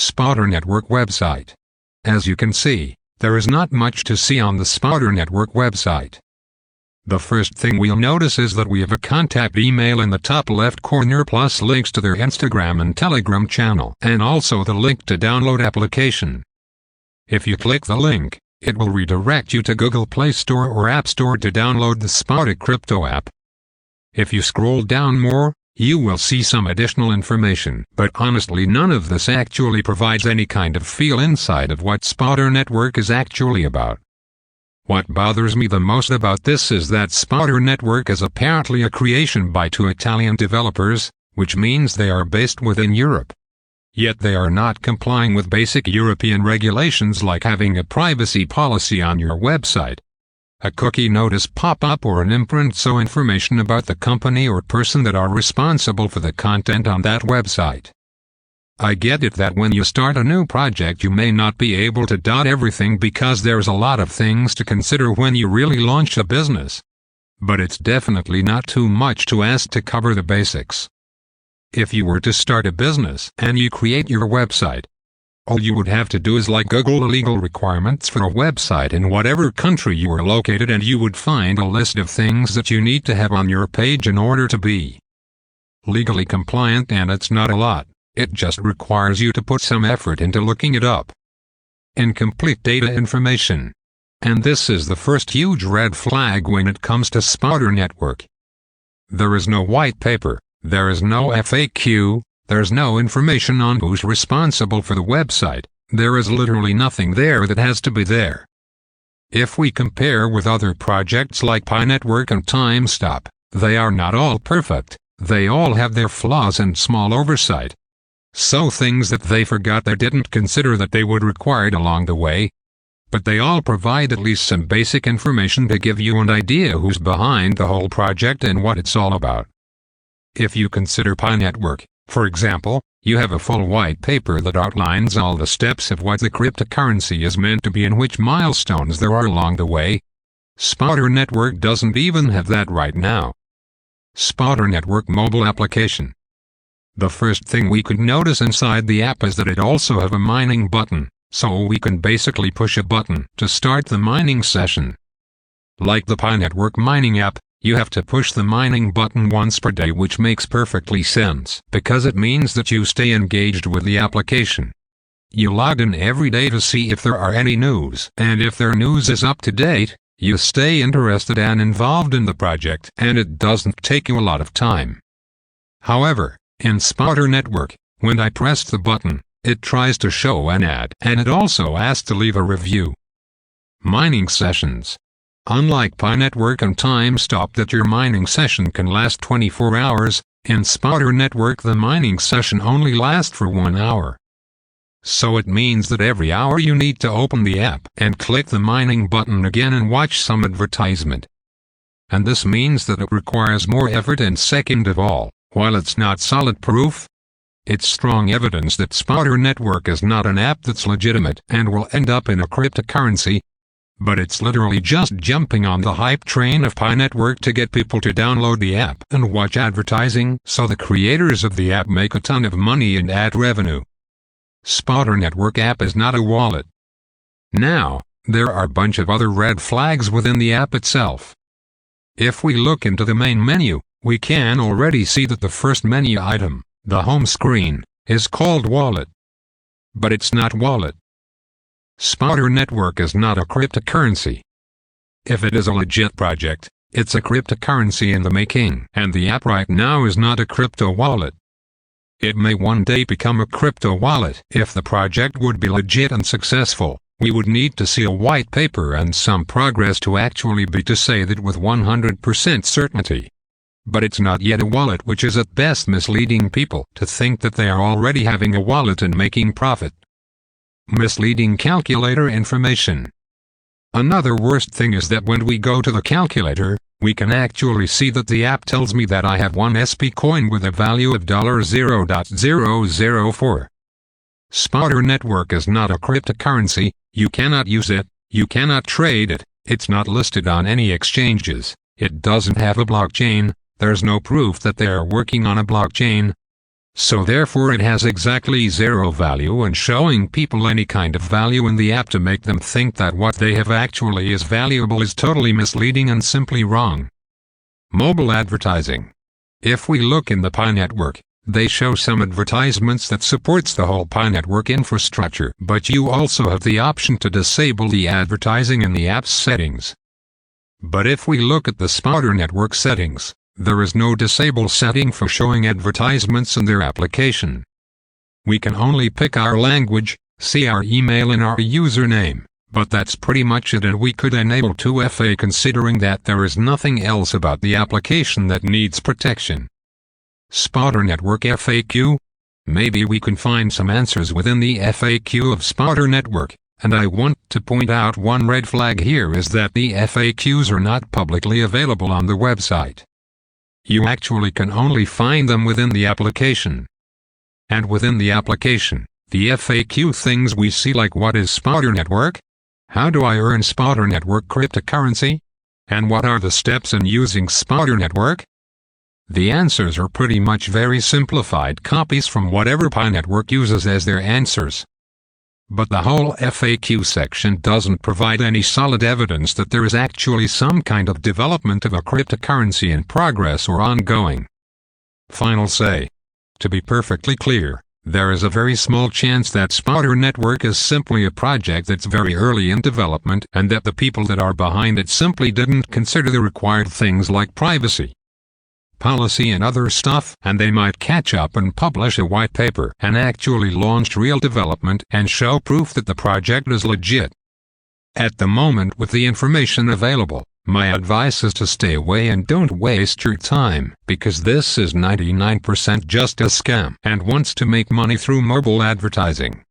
Spotter Network website. As you can see, there is not much to see on the Spotter Network website. The first thing we'll notice is that we have a contact email in the top left corner plus links to their Instagram and Telegram channel and also the link to download application. If you click the link, it will redirect you to Google Play Store or App Store to download the Spotter Crypto app. If you scroll down more, you will see some additional information, but honestly none of this actually provides any kind of feel inside of what Spotter Network is actually about. What bothers me the most about this is that Spotter Network is apparently a creation by two Italian developers, which means they are based within Europe. Yet they are not complying with basic European regulations like having a privacy policy on your website, a cookie notice pop-up or an imprint so information about the company or person that are responsible for the content on that website. I get it that when you start a new project you may not be able to dot everything because there's a lot of things to consider when you really launch a business. But it's definitely not too much to ask to cover the basics. If you were to start a business and you create your website, all you would have to do is Google legal requirements for a website in whatever country you are located and you would find a list of things that you need to have on your page in order to be legally compliant, and it's not a lot. It just requires you to put some effort into looking it up. Incomplete data information. And this is the first huge red flag when it comes to Spotter Network. There is no white paper, there is no FAQ, there's no information on who's responsible for the website, there is literally nothing there that has to be there. If we compare with other projects like Pi Network and TimeStop, they are not all perfect, they all have their flaws and small oversight. So things that they forgot they didn't consider that they would require along the way. But they all provide at least some basic information to give you an idea who's behind the whole project and what it's all about. If you consider Pi Network, for example, you have a full white paper that outlines all the steps of what the cryptocurrency is meant to be and which milestones there are along the way. Spotter Network doesn't even have that right now. Spotter Network mobile application. The first thing we could notice inside the app is that it also have a mining button, so we can basically push a button to start the mining session. Like the Pi Network mining app, you have to push the mining button once per day, which makes perfectly sense because it means that you stay engaged with the application. You log in every day to see if there are any news, and if their news is up to date, you stay interested and involved in the project, and it doesn't take you a lot of time. However, in Spotter Network, when I press the button, it tries to show an ad, and it also asks to leave a review. Mining sessions. Unlike Pi Network and TimeStop that your mining session can last 24 hours, in Spotter Network the mining session only lasts for 1 hour. So it means that every hour you need to open the app and click the mining button again and watch some advertisement. And this means that it requires more effort, and second of all, while it's not solid proof, it's strong evidence that Spotter Network is not an app that's legitimate and will end up in a cryptocurrency. But it's literally just jumping on the hype train of Pi Network to get people to download the app and watch advertising, so the creators of the app make a ton of money and ad revenue. Spotter Network app is not a wallet. Now, there are a bunch of other red flags within the app itself. If we look into the main menu, we can already see that the first menu item, the home screen, is called Wallet. But it's not Wallet. Spotter Network is not a cryptocurrency. If it is a legit project, it's a cryptocurrency in the making, and the app right now is not a crypto wallet. It may one day become a crypto wallet. If the project would be legit and successful, we would need to see a white paper and some progress to actually be to say that with 100% certainty. But it's not yet a wallet, which is at best misleading people to think that they are already having a wallet and making profit. Misleading calculator information. Another worst thing is that when we go to the calculator, we can actually see that the app tells me that I have one SP coin with a value of $0.004. Spotter Network is not a cryptocurrency, you cannot use it, you cannot trade it, it's not listed on any exchanges, it doesn't have a blockchain, there's no proof that they are working on a blockchain. So therefore it has exactly zero value, and showing people any kind of value in the app to make them think that what they have actually is valuable is totally misleading and simply wrong. Mobile advertising. If we look in the Pi network, they show some advertisements that supports the whole Pi network infrastructure, but you also have the option to disable the advertising in the app's settings. But if we look at the Spouter network settings, there is no disable setting for showing advertisements in their application. We can only pick our language, see our email and our username, but that's pretty much it, and we could enable 2FA considering that there is nothing else about the application that needs protection. Spouter network FAQ? Maybe we can find some answers within the FAQ of Spouter network, and I want to point out one red flag here is that the FAQs are not publicly available on the website. You actually can only find them within the application. And within the application, the FAQ things we see like what is Spouter network? How do I earn Spouter network cryptocurrency? And what are the steps in using Spouter network? The answers are pretty much very simplified copies from whatever Pi network uses as their answers. But the whole FAQ section doesn't provide any solid evidence that there is actually some kind of development of a cryptocurrency in progress or ongoing. Final say. To be perfectly clear, there is a very small chance that Spouter network is simply a project that's very early in development and that the people that are behind it simply didn't consider the required things like privacy, policy and other stuff, and they might catch up and publish a white paper and actually launch real development and show proof that the project is legit. At the moment, with the information available, my advice is to stay away and don't waste your time, because this is 99% just a scam and wants to make money through mobile advertising.